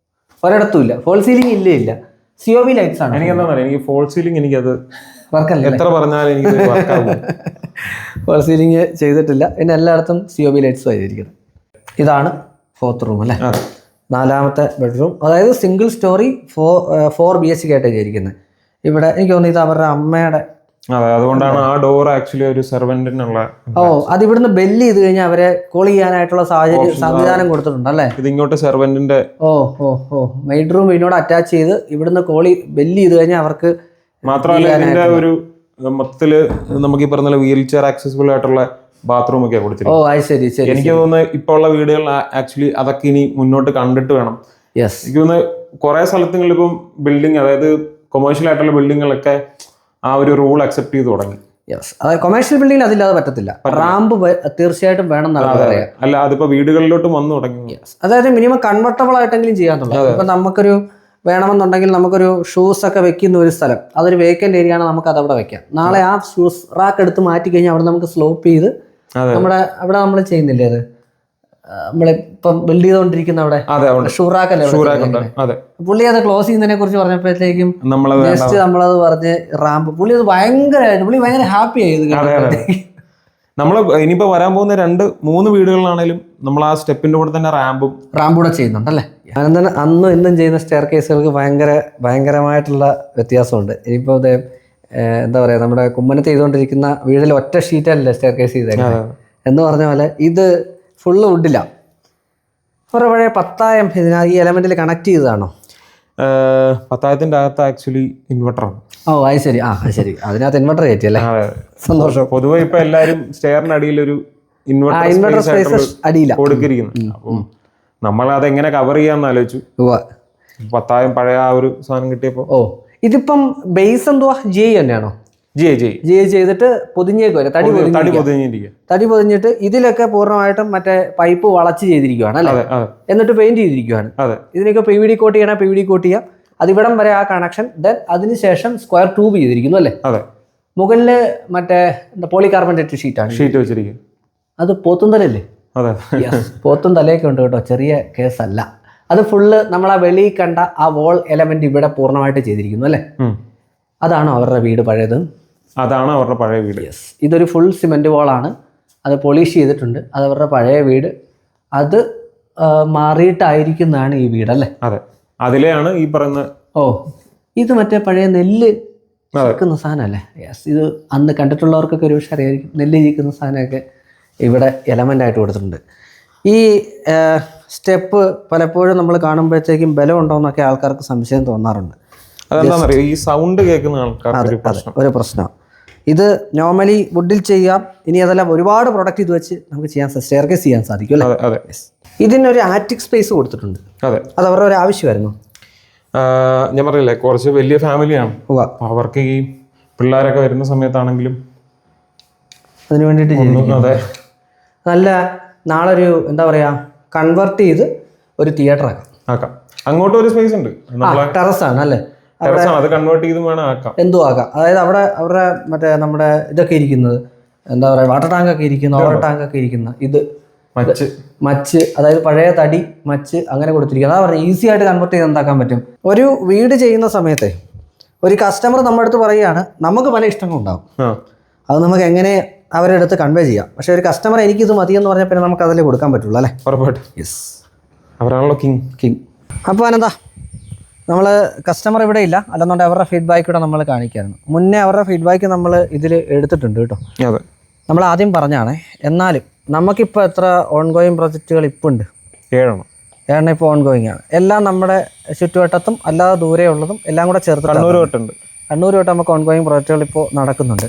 ഒരിടത്തും ഇല്ല. ഫോൾ സീലിംഗ് ഇല്ല. COB ലൈറ്റ്സ് ആണ്. എനിക്ക് ഫോൾ സീലിംഗ് എനിക്കത് എത്ര പറഞ്ഞാലും എനിക്ക് ഫോൾ സീലിംഗ് ചെയ്തിട്ടില്ല. പിന്നെ എല്ലായിടത്തും COB ലൈറ്റ്സ് ചെയ്തിരിക്കുന്നത്. ഇതാണ് 4th റൂം അല്ലേ. നാലാമത്തെ ബെഡ്റൂം, അതായത് സിംഗിൾ സ്റ്റോറി 4 BHK ആയിട്ട് ചെയ്തിരിക്കുന്നത്. ഇവിടെ എനിക്ക് തോന്നുന്നു ഇത് അവരുടെ അമ്മയുടെ. അതുകൊണ്ടാണ് ആ ഡോർ ആക്ച്വലി ഒരു സെർവന്റിനുള്ള. അത് ഇവിടുന്ന് ബെല്ല് ചെയ്ത് കഴിഞ്ഞാൽ അവരെ കോൾ ചെയ്യാനായിട്ടുള്ള സംവിധാനം കൊടുത്തിട്ടുണ്ട് അല്ലേ. ഇത് ഇങ്ങോട്ട് സെർവന്റിന്റെ മെയ്ഡ് റൂം ഇതിനോട് അറ്റാച്ച് ചെയ്ത് ഇവിടുന്ന് ബെല്ല് ചെയ്ത് കഴിഞ്ഞാൽ അവർക്ക്. മാത്രമല്ല ഇതിന്റെ ഒരു മൊത്തത്തില് നമുക്ക് ഈ പറഞ്ഞ വീൽ ചെയർ ആക്സസിബിൾ ആയിട്ടുള്ള ബാത്റൂം ഒക്കെ കൊടുത്തിരിക്കും. എനിക്ക് തോന്നുന്നു ഇപ്പൊ ഉള്ള വീടുകളിൽ ആക്ച്വലി അതൊക്കെ ഇനി മുന്നോട്ട് കണ്ടിട്ട് വേണം. എനിക്ക് തോന്നുന്നു കുറെ സ്ഥലത്തുകളിൽ ഇപ്പം ബിൽഡിംഗ്, അതായത് കൊമേഴ്ഷ്യൽ ആയിട്ടുള്ള ബിൽഡിങ്ങുകളൊക്കെ ആ ഒരു റൂൾ അക്സെപ്റ്റ് ചെയ്ത് തുടങ്ങി. അതായത് കൊമേഴ്ഷ്യൽ ബിൽഡിംഗിൽ അതില്ലാതെ പറ്റത്തില്ല. റാമ്പ് തീർച്ചയായിട്ടും വേണം. അല്ല, അതിപ്പോ വീടുകളിലോട്ടും വന്നു തുടങ്ങി. അതായത് മിനിമം കൺവെർട്ടബിൾ ആയിട്ടെങ്കിലും ചെയ്യാന്നുള്ളത്. ഇപ്പൊ നമുക്കൊരു വേണമെന്നുണ്ടെങ്കിൽ നമുക്കൊരു ഷൂസ് ഒക്കെ വെക്കുന്ന ഒരു സ്ഥലം, അതൊരു വേക്കന്റ് ഏരിയ ആണ്, നമുക്ക് അതവിടെ വെക്കാം. നാളെ ആ ഷൂസ് റാക്ക് എടുത്ത് മാറ്റി കഴിഞ്ഞാൽ അവിടെ നമുക്ക് സ്ലോപ്പ് ചെയ്ത് അവിടെ നമ്മൾ ചെയ്യുന്നില്ലേ, അത് നമ്മളിപ്പം ബിൽഡ് ചെയ്തോണ്ടിരിക്കുന്ന അവിടെ ഷൂറാക്കല്ലേ, പുള്ളി അത് ക്ലോസ് ചെയ്യുന്നതിനെ കുറിച്ച് പറഞ്ഞപ്പോഴത്തേക്കും ജസ്റ്റ് നമ്മളത് പറഞ്ഞ് റാമ്പ്, പുള്ളി അത് ഭയങ്കര ഹാപ്പി ആയത്. നമ്മൾ ഇനിയിപ്പോ വരാൻ പോകുന്ന 2-3 വീടുകളിലാണെങ്കിലും നമ്മൾ ആ സ്റ്റെപ്പിന്റെ കൂടെ തന്നെ റാമ്പും കൂടെ ചെയ്യുന്നുണ്ടല്ലേ. അന്നും ഇന്നും ചെയ്യുന്ന സ്റ്റെയർ കേസുകൾക്ക് ഭയങ്കരമായിട്ടുള്ള വ്യത്യാസമുണ്ട്. ഇനിയിപ്പോ എന്താ പറയാ, നമ്മുടെ കുമ്മനത്ത് ചെയ്തുകൊണ്ടിരിക്കുന്ന വീടിൽ ഒറ്റ ഷീറ്റല്ലേ സ്റ്റെയർ കേസ് ചെയ്തേക്കുന്നത് എന്ന് പറഞ്ഞ പോലെ ഇത് ഫുള്ള് വുഡില്ല. പഴയ പത്തായം ഈ എലമെന്റിൽ കണക്ട് ചെയ്തതാണോ? പത്തായത്തിന്റെ അകത്ത് ആക്ച്വലി ഇൻവെർട്ടറാണ്. ശരി, അതിനകത്ത് ഇൻവെർട്ടർ കയറ്റിയല്ലേ. സന്തോഷം. പൊതുവെ ഇപ്പൊ എല്ലാരും സ്റ്റെയറിന് അടിയിലൊരു ഇൻവെർട്ടർ സ്പേസ് അടിയില്ല കൊടുത്തിരിക്കുന്നു. അപ്പം നമ്മൾ അതെങ്ങനെ കവർ ചെയ്യാന്ന് ആലോചിച്ചു. പത്തായം പഴയ ആ ഒരു സാധനം കിട്ടിയപ്പോ. ഇതിപ്പം ബേസ് എന്തുവാ GI തന്നെയാണോ? GI ചെയ്തിട്ട് പൊതിഞ്ഞേക്കുവല്ലേ, തടി പൊതിഞ്ഞിട്ട് ഇതിലൊക്കെ പൂർണ്ണമായിട്ടും മറ്റേ പൈപ്പ് വളച്ച് ചെയ്തിരിക്കുവാണ് അല്ലേ. എന്നിട്ട് പെയിന്റ് ചെയ്തിരിക്കുവാണ്. ഇതിനൊക്കെ PVD കോട്ട് ചെയ്യണം, PVD കോട്ട് ചെയ്യാം. അതിവിടം വരെ ആ കണക്ഷൻ. ദെൻ അതിനുശേഷം സ്ക്വയർ ട്യൂബ് ചെയ്തിരിക്കുന്നു അല്ലേ. മുകളില് മറ്റേ പോളികാർബണേറ്റ് ഷീറ്റ് വെച്ചിരിക്കും. അത് പോത്തും തലല്ലേ? പോത്തും തലയൊക്കെ ഉണ്ട് കേട്ടോ, ചെറിയ കേസല്ല. അത് ഫുള്ള് നമ്മൾ ആ വെളിയിൽ കണ്ട ആ വോൾ എലമെന്റ് ഇവിടെ പൂർണ്ണമായിട്ട് ചെയ്തിരിക്കുന്നു അല്ലേ. അതാണോ അവരുടെ വീട് പഴയത്? അതാണ് അവരുടെ പഴയ വീട്. ഇതൊരു ഫുൾ സിമെന്റ് വോളാണ്, അത് പോളിഷ് ചെയ്തിട്ടുണ്ട്. അത് അവരുടെ പഴയ വീട്. അത് മാറിയിട്ടായിരിക്കുന്നതാണ് ഈ വീടല്ലേ. അതിലെയാണ് ഈ പറയുന്ന. ഇത് മറ്റേ പഴയ നെല്ല് ചീക്കുന്ന സാധനമല്ലേ. ഇത് അന്ന് കണ്ടിട്ടുള്ളവർക്കൊക്കെ ഒരു പക്ഷേ അറിയായിരിക്കും. നെല്ല് ചീക്കുന്ന സാധനമൊക്കെ ഇവിടെ എലമെന്റ് ആയിട്ട് കൊടുത്തിട്ടുണ്ട്. ഈ സ്റ്റെപ്പ് പലപ്പോഴും നമ്മൾ കാണുമ്പോഴത്തേക്കും ബലം ഉണ്ടോ എന്നൊക്കെ ആൾക്കാർക്ക് സംശയം തോന്നാറുണ്ട്. ഈ സൗണ്ട് കേൾക്കുന്ന ആൾക്കാർക്ക് ഒരു പ്രശ്നമാണ്. ഇത് നോർമലി വുഡിൽ ചെയ്യാം. ഇനി അതെല്ലാം ഒരുപാട് പ്രൊഡക്റ്റ് ഇത് വെച്ച് നമുക്ക് സ്റ്റെയർ കേസ് ചെയ്യാൻ സാധിക്കും അല്ലേ. ഇതിനൊരു ആറ്റിക് സ്പേസ് കൊടുത്തിട്ടുണ്ട്. അത് അവരുടെ ഒരു ആവശ്യമായിരുന്നു. ഞാൻ പറയില്ലേ, കുറച്ച് വലിയ ഫാമിലിയാണ്. അവർക്ക് ഈ പിള്ളേരൊക്കെ വരുന്ന സമയത്താണെങ്കിലും അതിന് വേണ്ടിയിട്ട് നല്ല നാളെ ഒരു എന്താ പറയാ, കൺവേർട്ട് ചെയ്ത് ഒരു തിയേറ്റർ ആക്കാം. അങ്ങോട്ടും ഒരു സ്പേസ് ഉണ്ട്, നമ്മളെ ടെറസാണ് അല്ലേ? ടെറസാണ്, അത് കൺവേർട്ട് ചെയ്തും വേണം ആക്കാം. എന്തോ ആക്കാം. അതായത് അവിടെ അവരുടെ മറ്റേ നമ്മുടെ ഇതൊക്കെ ഇരിക്കുന്നത് എന്താ പറയുക, വാട്ടർ ടാങ്ക് ഒക്കെ ഇരിക്കുന്ന, ഓവർ ടാങ്ക് ഒക്കെ ഇരിക്കുന്ന ഇത് മച്ച്, അതായത് പഴയ തടി മച്ച് അങ്ങനെ കൊടുത്തിരിക്കുക. അതാ പറഞ്ഞത് ഈസി ആയിട്ട് കൺവേർട്ട് ചെയ്ത് എന്താക്കാൻ പറ്റും. ഒരു വീട് ചെയ്യുന്ന സമയത്തെ ഒരു കസ്റ്റമർ നമ്മുടെ അടുത്ത് പറയുകയാണ്, നമുക്ക് പല ഇഷ്ടങ്ങളുണ്ടാവും, അത് നമുക്ക് എങ്ങനെ അവരുടെ അടുത്ത് കൺവേ ചെയ്യാം. പക്ഷെ ഒരു കസ്റ്റമർ എനിക്കിത് മതിയെന്ന് പറഞ്ഞാൽ പിന്നെ നമുക്ക് അതിൽ കൊടുക്കാൻ പറ്റുള്ളൂ അല്ലേ? ഉറപ്പായിട്ടും. യെസ്, അവരാണല്ലോ കിങ്. അപ്പോൾ അനന്താ, നമ്മൾ കസ്റ്റമർ ഇവിടെ ഇല്ല, അല്ലെന്നുണ്ടെങ്കിൽ അവരുടെ ഫീഡ്ബാക്ക് കൂടെ നമ്മൾ കാണിക്കായിരുന്നു. മുന്നേ അവരുടെ ഫീഡ്ബാക്ക് നമ്മൾ ഇതിൽ എടുത്തിട്ടുണ്ട് കേട്ടോ. അതെ, നമ്മൾ ആദ്യം പറഞ്ഞാണേ. എന്നാലും നമുക്കിപ്പോൾ എത്ര ഓൺഗോയിങ് പ്രൊജക്റ്റുകൾ ഇപ്പോൾ ഉണ്ട്? 7 ഇപ്പോൾ ഓൺഗോയിങ് ആണ്. എല്ലാം നമ്മുടെ ചുറ്റുവട്ടത്തും അല്ലാതെ ദൂരെ ഉള്ളതും എല്ലാം കൂടെ ചേർത്ത് കണ്ണൂർ തൊട്ട് നമുക്ക് ഓൺഗോയിങ് പ്രൊജക്റ്റുകൾ ഇപ്പോൾ നടക്കുന്നുണ്ട്.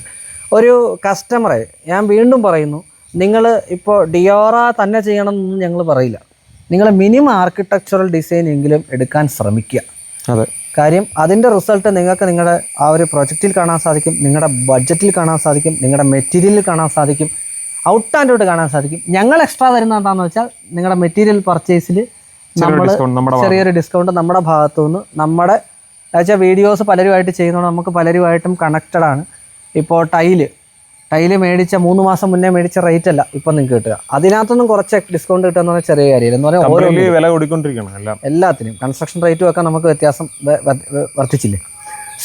ഒരു കസ്റ്റമറെ ഞാൻ വീണ്ടും പറയുന്നു, നിങ്ങൾ ഇപ്പോൾ ഡിയോറ തന്നെ ചെയ്യണമെന്നൊന്നും ഞങ്ങൾ പറയില്ല. നിങ്ങൾ മിനിമം ആർക്കിടെക്ചറൽ ഡിസൈൻ എങ്കിലും എടുക്കാൻ ശ്രമിക്കുക. അതെ, കാര്യം അതിൻ്റെ റിസൾട്ട് നിങ്ങൾക്ക് നിങ്ങളുടെ ആ ഒരു പ്രൊജക്റ്റിൽ കാണാൻ സാധിക്കും, നിങ്ങളുടെ ബഡ്ജറ്റിൽ കാണാൻ സാധിക്കും, നിങ്ങളുടെ മെറ്റീരിയലിൽ കാണാൻ സാധിക്കും, ഔട്ട് ആൻഡ് ഔട്ട് കാണാൻ സാധിക്കും. ഞങ്ങൾ എക്സ്ട്രാ തരുന്നത് എന്താണെന്ന് വെച്ചാൽ നിങ്ങളുടെ മെറ്റീരിയൽ പർച്ചേസിൽ നമ്മൾ ചെറിയൊരു ഡിസ്കൗണ്ട് നമ്മുടെ ഭാഗത്തു നിന്ന്, നമ്മുടെ വെച്ചാൽ വീഡിയോസ് പലരുമായിട്ട് ചെയ്യുന്നതുകൊണ്ട് നമുക്ക് പലരുമായിട്ടും കണക്റ്റഡ് ആണ്. ഇപ്പോൾ ടൈല് മേടിച്ച 3 മാസം മുന്നേ മേടിച്ച റേറ്റ് അല്ല ഇപ്പം നിങ്ങൾക്ക് കിട്ടുക. അതിനകത്തൊന്നും കുറച്ച് ഡിസ്കൗണ്ട് കിട്ടുക എന്ന് പറഞ്ഞാൽ ചെറിയ കാര്യമില്ല. എന്ന് പറഞ്ഞാൽ ഓരോ വില കൂടിക്കൊണ്ടിരിക്കണം എല്ലാത്തിനും. കൺസ്ട്രക്ഷൻ റേറ്റും ഒക്കെ നമുക്ക് വ്യത്യാസം വർദ്ധിച്ചില്ലേ.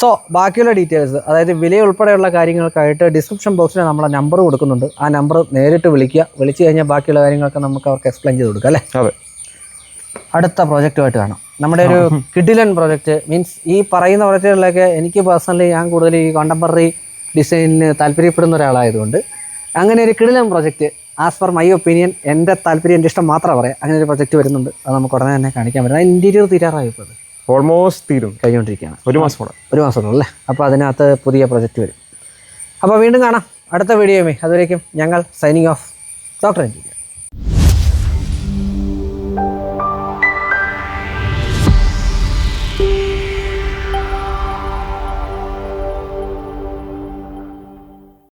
സോ ബാക്കിയുള്ള ഡീറ്റെയിൽസ്, അതായത് വില ഉൾപ്പെടെയുള്ള കാര്യങ്ങൾക്കായിട്ട് ഡിസ്ക്രിപ്ഷൻ ബോക്സിൽ നമ്മളെ നമ്പർ കൊടുക്കുന്നുണ്ട്. ആ നമ്പർ നേരിട്ട് വിളിച്ച് കഴിഞ്ഞാൽ ബാക്കിയുള്ള കാര്യങ്ങളൊക്കെ നമുക്ക് അവർക്ക് എക്സ്പ്ലെയിൻ ചെയ്ത് കൊടുക്കാം അല്ലേ? അതെ. അടുത്ത പ്രോജക്റ്റുമായിട്ട് കാണാം. നമ്മുടെ ഒരു കിഡിലൻ പ്രോജക്റ്റ്, മീൻസ് ഈ പറയുന്ന പ്രോജക്റ്റുകളിലൊക്കെ എനിക്ക് പേഴ്സണലി ഞാൻ കൂടുതൽ ഈ കോണ്ടംപററി ഡിസൈനിന് താല്പര്യപ്പെടുന്ന ഒരാളായതുകൊണ്ട് അങ്ങനെ ഒരു കിഡിലൻ project, as per my opinion, എൻ്റെ താല്പര്യം, എൻ്റെ ഇഷ്ടം മാത്രമേ പറയാം, അങ്ങനെ ഒരു പ്രോജക്റ്റ് വരുന്നുണ്ട്. അത് നമുക്ക് ഉടനെ തന്നെ കാണിക്കാൻ പറ്റും. ഇൻറ്റീരിയർ തീരാറായി, ഇപ്പോൾ ഓൾമോസ്റ്റ് തീരും, കഴിഞ്ഞുകൊണ്ടിരിക്കുകയാണ്. 1 മാസം അല്ലേ? അപ്പോൾ അതിനകത്ത് പുതിയ പ്രോജക്റ്റ് വരും. അപ്പോൾ വീണ്ടും കാണാം അടുത്ത വീഡിയോയുമേ. അതുവരേക്കും ഞങ്ങൾ സൈനിങ് ഓഫ്, ഡോക്ടർ എൻജിനിയർ.